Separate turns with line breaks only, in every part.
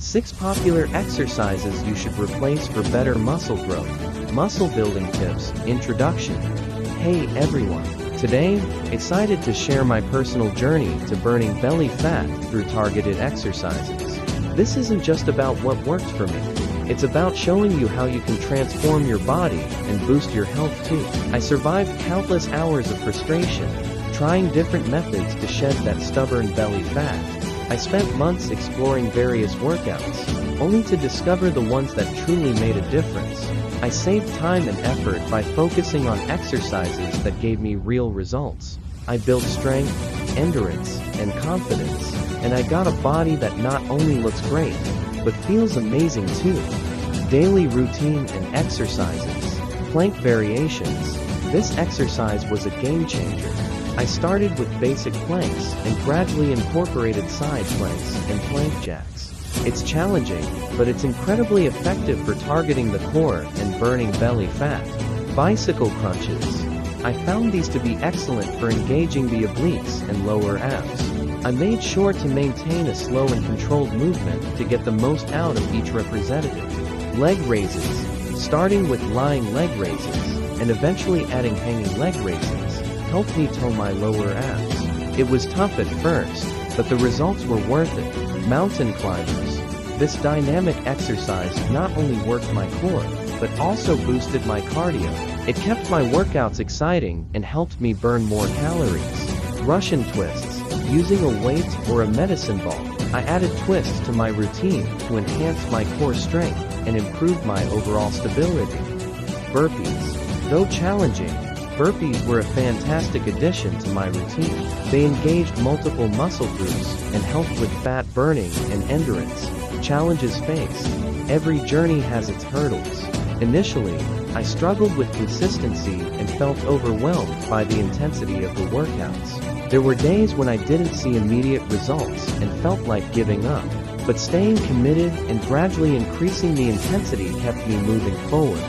6 popular exercises you should replace for better muscle growth. Muscle building tips. Introduction. Hey everyone. Today, excited to share my personal journey to burning belly fat through targeted exercises. This isn't just about what worked for me. It's about showing you how you can transform your body and boost your health too. I survived countless hours of frustration, trying different methods to shed that stubborn belly fat. I spent months exploring various workouts, only to discover the ones that truly made a difference. I saved time and effort by focusing on exercises that gave me real results. I built strength, endurance, and confidence, and I got a body that not only looks great, but feels amazing too. Daily routine and exercises. Plank variations. This exercise was a game changer. I started with basic planks and gradually incorporated side planks and plank jacks. It's challenging, but it's incredibly effective for targeting the core and burning belly fat. Bicycle crunches. I found these to be excellent for engaging the obliques and lower abs. I made sure to maintain a slow and controlled movement to get the most out of each representative. Leg raises. Starting with lying leg raises, and eventually adding hanging leg raises, helped me tone my lower abs. It was tough at first, but the results were worth it. Mountain climbers. This dynamic exercise not only worked my core, but also boosted my cardio. It kept my workouts exciting and helped me burn more calories. Russian twists. Using a weight or a medicine ball, I added twists to my routine to enhance my core strength and improve my overall stability. Burpees. Though challenging, burpees were a fantastic addition to my routine. They engaged multiple muscle groups and helped with fat burning and endurance. Challenges faced. Every journey has its hurdles. Initially, I struggled with consistency and felt overwhelmed by the intensity of the workouts. There were days when I didn't see immediate results and felt like giving up, but staying committed and gradually increasing the intensity kept me moving forward.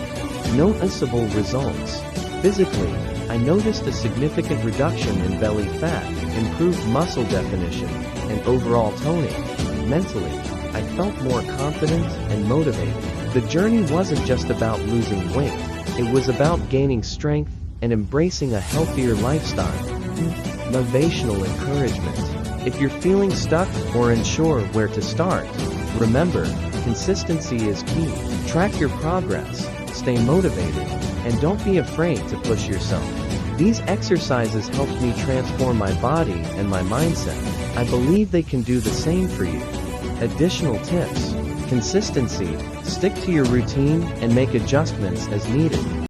Noticeable results. Physically, I noticed a significant reduction in belly fat, improved muscle definition, and overall toning. Mentally, I felt more confident and motivated. The journey wasn't just about losing weight, it was about gaining strength and embracing a healthier lifestyle. Motivational encouragement. If you're feeling stuck or unsure where to start, remember, consistency is key. Track your progress, stay motivated, and don't be afraid to push yourself. These exercises helped me transform my body and my mindset. I believe they can do the same for you. Additional tips. Consistency. Stick to your routine and make adjustments as needed.